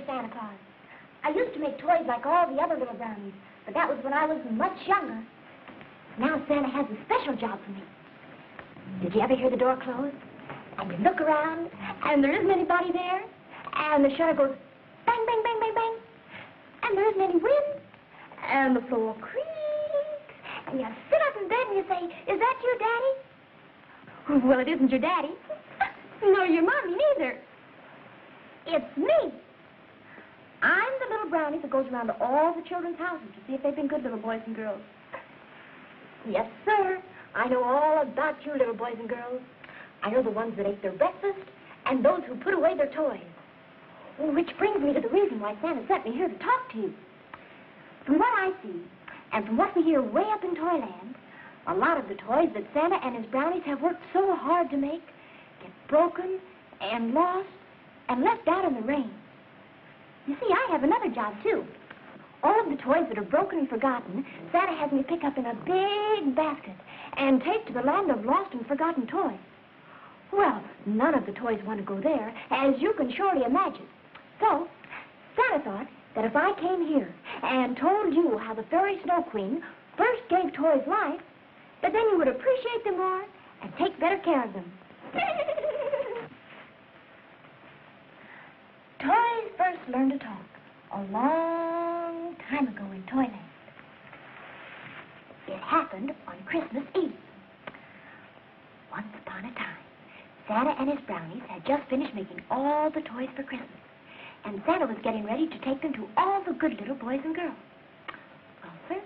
Santa Claus. I used to make toys like all the other little brownies, but that was when I was much younger. Now Santa has a special job for me. Did you ever hear the door close? And you look around, and there isn't anybody there, and the shutter goes bang, bang, bang, bang, bang, and there isn't any wind, and the floor creaks, and you sit up in bed and you say, "Is that you, Daddy?" Well, it isn't your daddy. Nor your mommy, neither. It's me. I'm the little brownie that goes around to all the children's houses to see if they've been good little boys and girls. Yes, sir. I know all about you little boys and girls. I know the ones that ate their breakfast and those who put away their toys. Which brings me to the reason why Santa sent me here to talk to you. From what I see, and from what we hear way up in Toyland, a lot of the toys that Santa and his brownies have worked so hard to make get broken and lost and left out in the rain. You see, I have another job, too. All of the toys that are broken and forgotten, Santa has me pick up in a big basket and take to the land of lost and forgotten toys. Well, none of the toys want to go there, as you can surely imagine. So, Santa thought that if I came here and told you how the Fairy Snow Queen first gave toys life, that then you would appreciate them more and take better care of them. Toys first learned to talk a long time ago in Toyland. It happened on Christmas Eve. Once upon a time, Santa and his brownies had just finished making all the toys for Christmas, and Santa was getting ready to take them to all the good little boys and girls. Well, sir,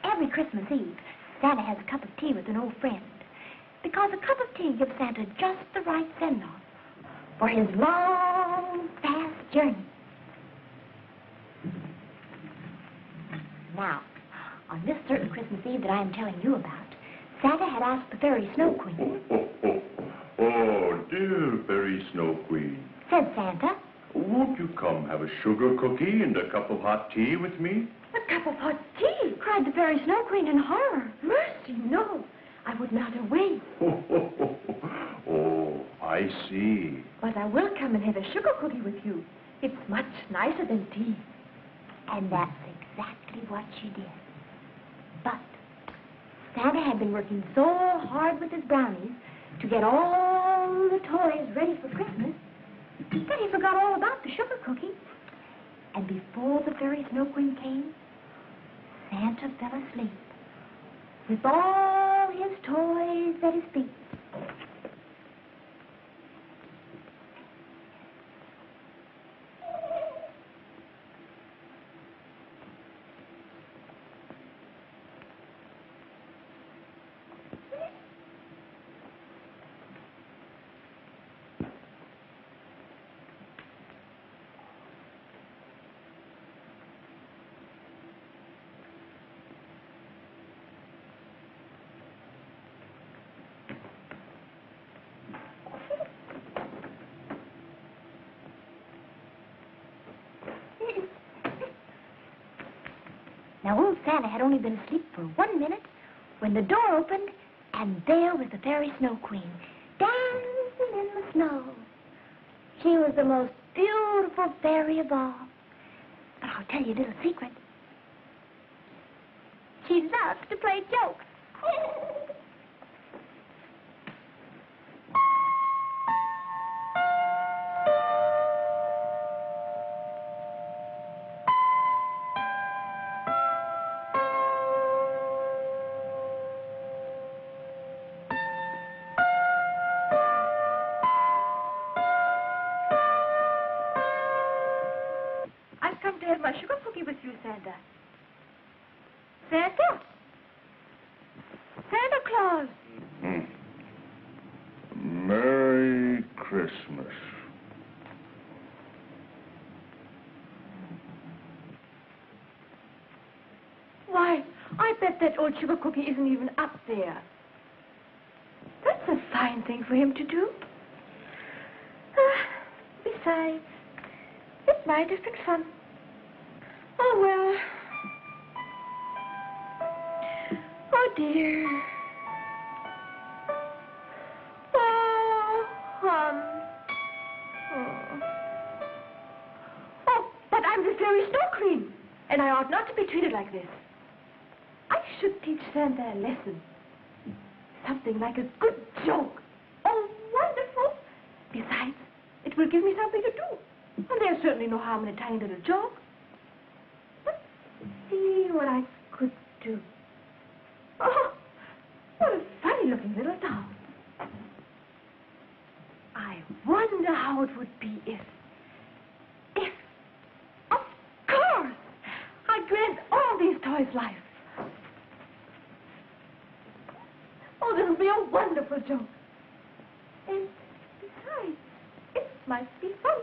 every Christmas Eve, Santa has a cup of tea with an old friend, because a cup of tea gives Santa just the right send-off for his long, fast journey. Now, on this certain Christmas Eve that I am telling you about, Santa had asked the Fairy Snow Queen. Oh, dear Fairy Snow Queen. Said Santa. Won't you come have a sugar cookie and a cup of hot tea with me? A cup of hot tea? Cried the Fairy Snow Queen in horror. Mercy, no. I would not wait. Oh, I see. But I will come and have a sugar cookie with you. It's much nicer than tea. And that's exactly what she did. But Santa had been working so hard with his brownies to get all the toys ready for Christmas that he forgot all about the sugar cookie. And before the Fairy Snow Queen came, Santa fell asleep with all his toys at his feet. Now, old Santa had only been asleep for 1 minute when the door opened, and there was the Fairy Snow Queen, dancing in the snow. She was the most beautiful fairy of all. But I'll tell you a little secret. She loves to play jokes. I've come to have my sugar cookie with you, Santa. Santa? Santa Claus. Merry Christmas. Why, I bet that old sugar cookie isn't even up there. That's a fine thing for him to do. Besides, it might have been fun. Oh, well. Oh, dear. Oh, Oh, but I'm the fairy snow queen, and I ought not to be treated like this. I should teach Santa a lesson. Something like a good joke. Oh, wonderful. Besides, it will give me something to do. And there's certainly no harm in a tiny little joke. Let's see what I could do. Oh, what a funny-looking little doll. I wonder how it would be if, of course, I grant all these toys life. Oh, this will be a wonderful joke. And besides, it might be fun.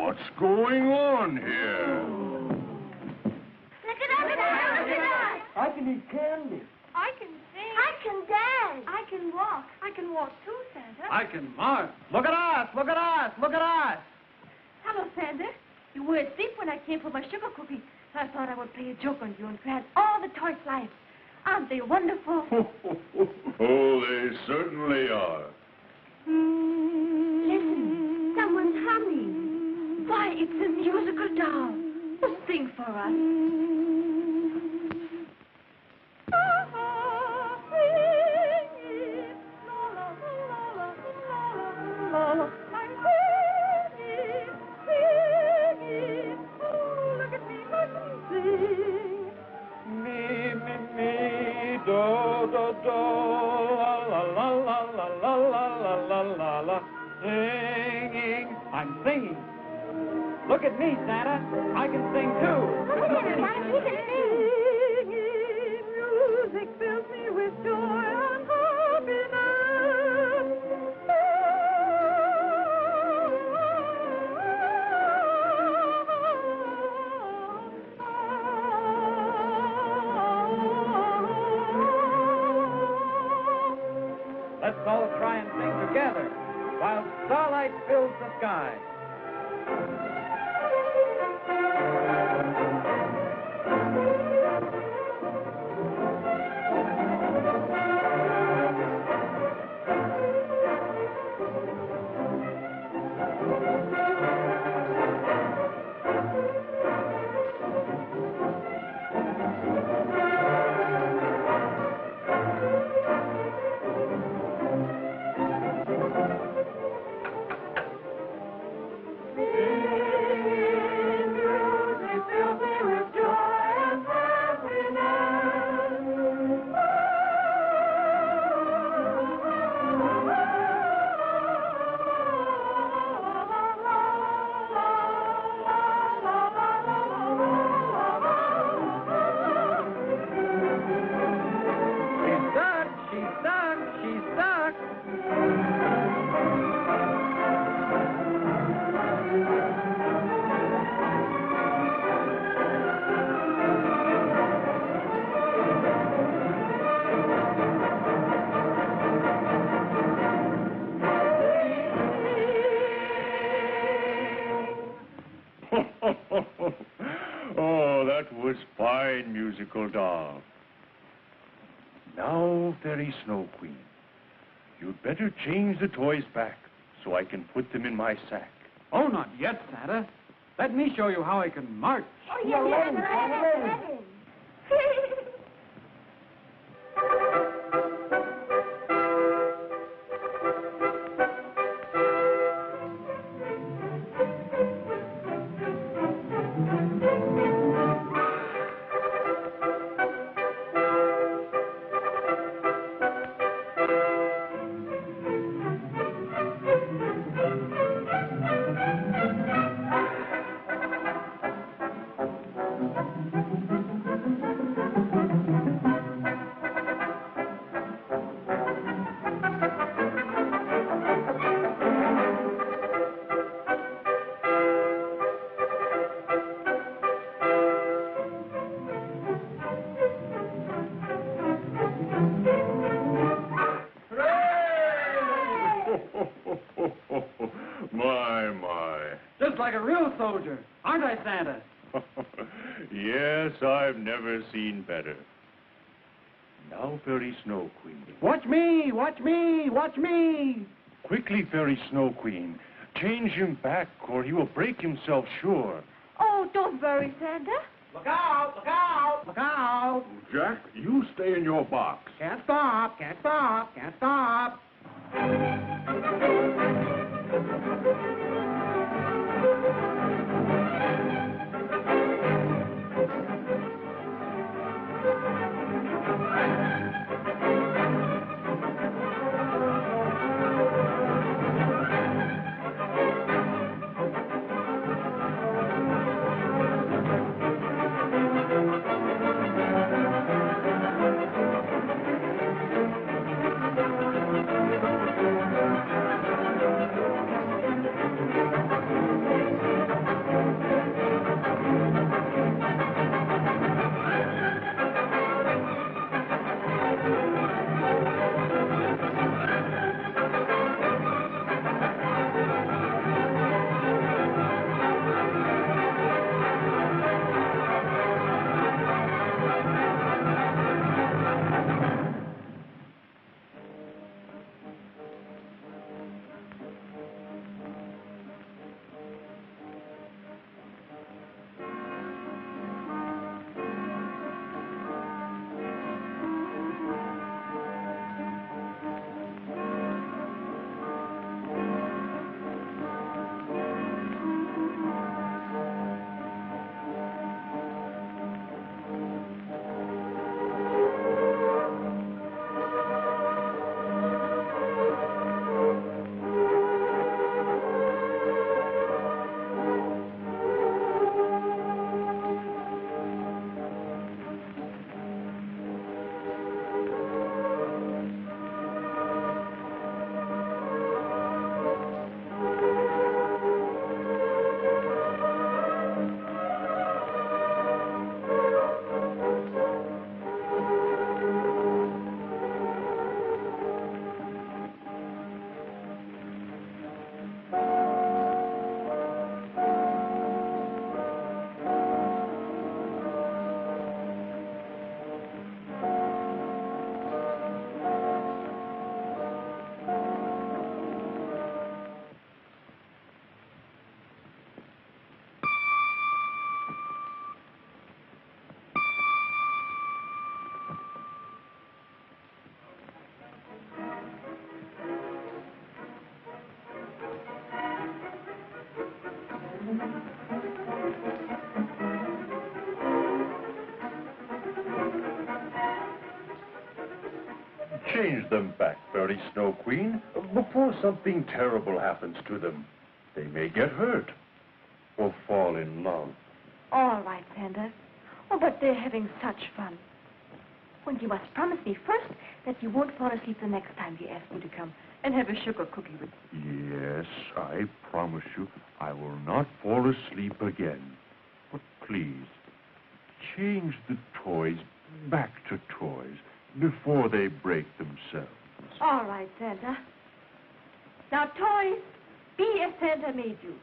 What's going on here? Look at us! Look at us! I can eat candy. I can sing. I can dance. I can walk. I can walk too, Santa. I can march. Look at us! Look at us! Look at us! Hello, Santa. You were asleep when I came for my sugar cookie. So I thought I would play a joke on you and grab all the toy slides. Aren't they wonderful? Oh, they certainly are. Listen, someone's humming. Why, it's a musical doll. Well, sing for us. Me, me, me, do, do, do, la, la, la, la, la, la, la, la, la, la. Singing, I'm singing. Look at me, Santa. I can sing too. Look at him, Santa. He can sing. Music fills me with joy and happiness. Let's all try and sing together while starlight fills the sky. She's stuck. Oh, that was fine, musical doll. Now, Fairy Snow Queen, you'd better change the toys back so I can put them in my sack. Oh, not yet, Santa. Let me show you how I can march. Oh, yeah, let him. My. Just like a real soldier. Aren't I, Santa? Yes, I've never seen better. Now, Fairy Snow Queen. Watch me, watch me, watch me. Quickly, Fairy Snow Queen. Change him back or he will break himself sure. Oh, don't worry, Santa. Look out, look out, look out. Jack, you stay in your box. Can't stop, can't stop, can't stop. change them back, Fairy Snow Queen, before something terrible happens to them. They may get hurt or fall in love. All right, Santa. Oh, but they're having such fun. Well, you must promise me first that you won't fall asleep the next time you ask me to come and have a sugar cookie with you. Yes, I promise you I will not fall asleep again. But please, change the toys back to toys before they break themselves. All right, Santa. Now, toys, be as Santa made you.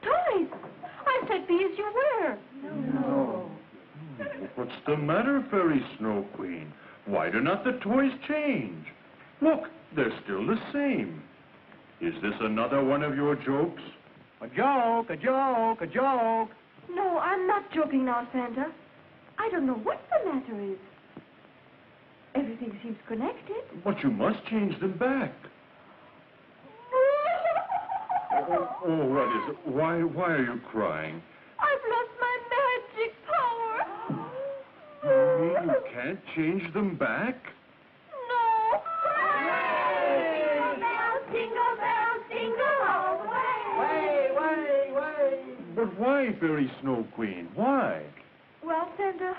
Toys! I said be as you were. No. What's the matter, Fairy Snow Queen? Why do not the toys change? Look, they're still the same. Is this another one of your jokes? A joke, a joke, a joke. No, I'm not joking now, Santa. I don't know what the matter is. Everything seems connected. But you must change them back. Oh, what is it? Why are you crying? I've lost my magic power. You can't change them back? No. Jingle bells, jingle all the way. Way. But why, Fairy Snow Queen? Why? Well, Santa,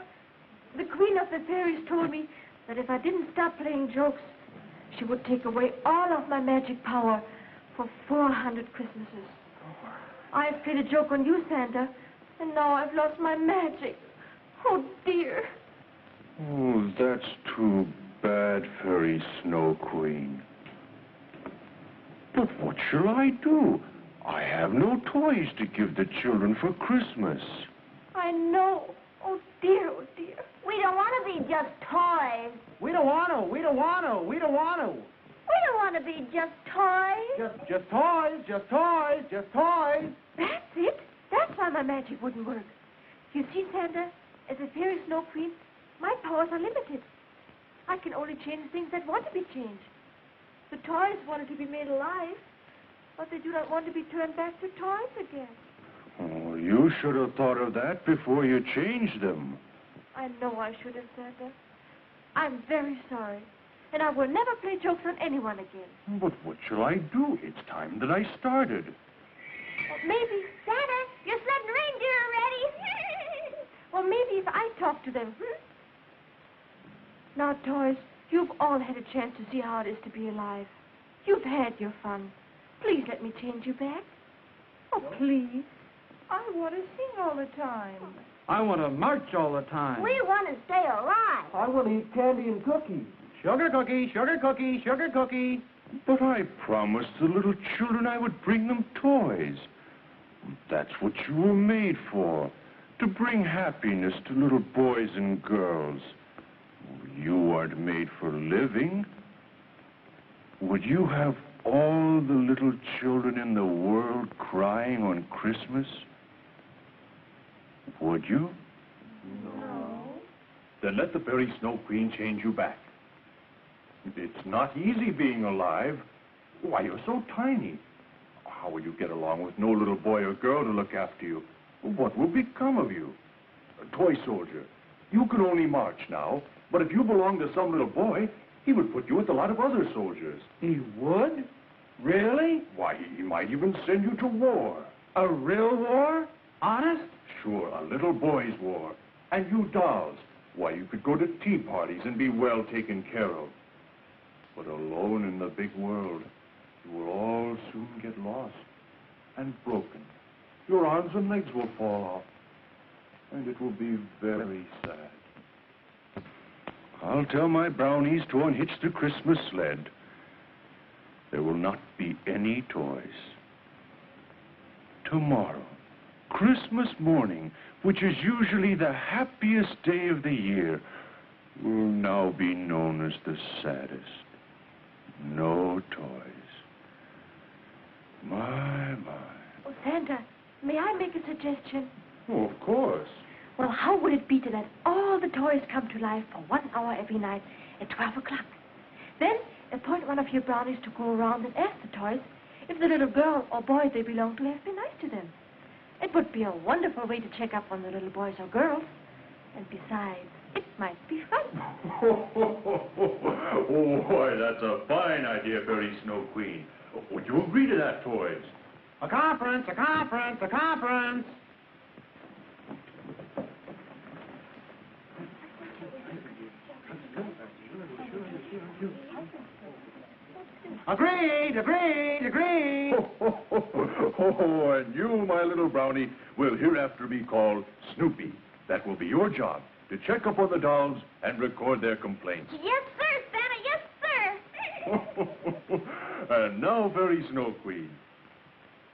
the Queen of the Fairies told me that if I didn't stop playing jokes, she would take away all of my magic power for 400 Christmases. I've played a joke on you, Santa, and now I've lost my magic. Oh, dear. Oh, that's too bad, Fairy Snow Queen. But what shall I do? I have no toys to give the children for Christmas. I know. Oh, dear, oh, dear. We don't want to be just toys. We don't want to. We don't want to be just toys. Just toys. That's it. That's why my magic wouldn't work. You see, Santa, as a fairy snow queen, my powers are limited. I can only change things that want to be changed. The toys wanted to be made alive, but they do not want to be turned back to toys again. Oh, you should have thought of that before you changed them. I know I should have, Santa. I'm very sorry, and I will never play jokes on anyone again. But what shall I do? It's time that I started. Well, maybe, Santa, your sled and reindeer are ready. well, maybe if I talk to them. Now, toys, you've all had a chance to see how it is to be alive. You've had your fun. Please let me change you back. Oh, please. I want to sing all the time. I want to march all the time. We want to stay alive. I want to eat candy and cookies. Sugar cookie, sugar cookie, sugar cookie. But I promised the little children I would bring them toys. That's what you were made for, to bring happiness to little boys and girls. You aren't made for living. Would you have all the little children in the world crying on Christmas? Would you? No. Then let the Fairy Snow Queen change you back. It's not easy being alive. Why, you're so tiny. How will you get along with no little boy or girl to look after you? What will become of you? A toy soldier. You can only march now, but if you belong to some little boy, he would put you with a lot of other soldiers. He would? Really? Why, he might even send you to war. A real war? Honest? Sure, a little boy's war. And you dolls, why, you could go to tea parties and be well taken care of. But alone in the big world, you will all soon get lost and broken. Your arms and legs will fall off, and it will be very sad. I'll tell my brownies to unhitch the Christmas sled. There will not be any toys. Tomorrow, Christmas morning, which is usually the happiest day of the year, will now be known as the saddest. No toys. My. Oh, Santa, may I make a suggestion? Oh, of course. Well, how would it be to let all the toys come to life for 1 hour every night at 12 o'clock? Then appoint one of your brownies to go around and ask the toys if the little girl or boy they belong to has been nice to them. It would be a wonderful way to check up on the little boys or girls. And besides, it might be fun. Oh, boy, that's a fine idea, Fairy Snow Queen. Would you agree to that, Toys? A conference, a conference, a conference. Agreed, agreed, agreed. Oh, and you, my little brownie, will hereafter be called Snoopy. That will be your job, to check up on the dolls and record their complaints. Yes, sir, Santa, yes, sir. And now, Fairy Snow Queen.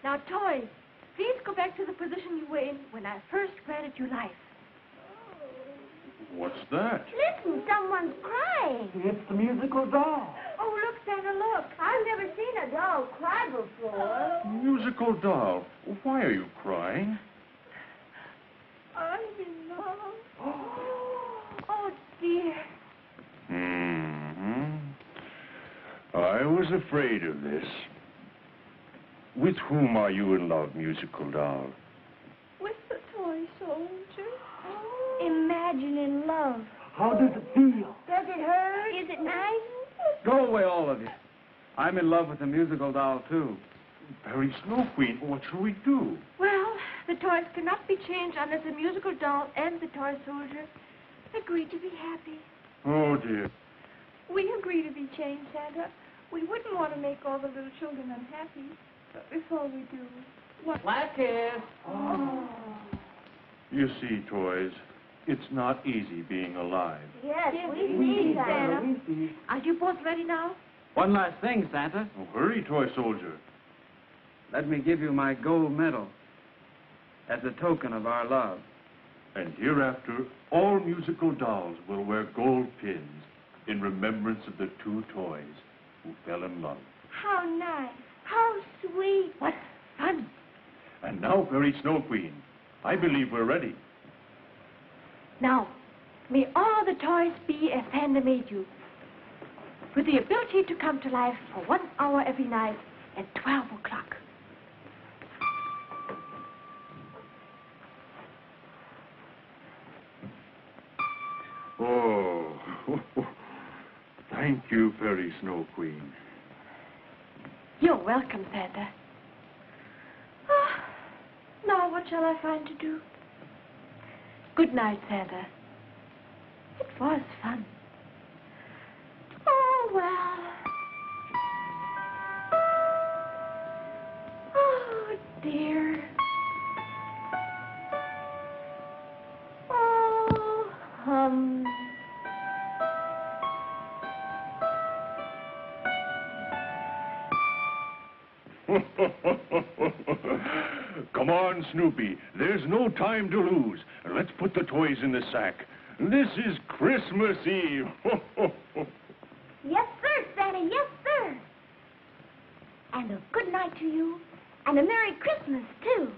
Now, Toys, please go back to the position you were in when I first granted you life. What's that? Listen, someone's crying. It's the musical doll. Oh, look, Santa, look. I've never seen a doll cry before. Musical doll. Why are you crying? I'm in love. Oh, dear. I was afraid of this. With whom are you in love, musical doll? With the toy soldier. Imagine in love. How does it feel? Does it hurt? Is it nice? Go away, all of you. I'm in love with the musical doll, too. Fairy Snow Queen, what shall we do? Well, the toys cannot be changed unless the musical doll and the toy soldier agree to be happy. Oh, dear. We agree to be changed, Santa. We wouldn't want to make all the little children unhappy. But before we do, what? Last kiss. Oh. You see, Toys, it's not easy being alive. Yes, we see, see, Santa. Santa. Are you both ready now? One last thing, Santa. Oh, hurry, Toy Soldier. Let me give you my gold medal as a token of our love. And hereafter, all musical dolls will wear gold pins in remembrance of the two toys who fell in love. How nice. How sweet. What fun. And now, Fairy Snow Queen, I believe we're ready. Now, may all the toys be as Santa made you, with the ability to come to life for 1 hour every night at 12 o'clock. Oh, thank you, Fairy Snow Queen. You're welcome, Santa. Ah, now what shall I find to do? Good night, Santa. It was fun. Oh, well. Oh, dear. Oh, Come on, Snoopy. There's no time to lose. Let's put the toys in the sack. This is Christmas Eve. Yes, sir, Santa, yes, sir. And a good night to you, and a Merry Christmas, too.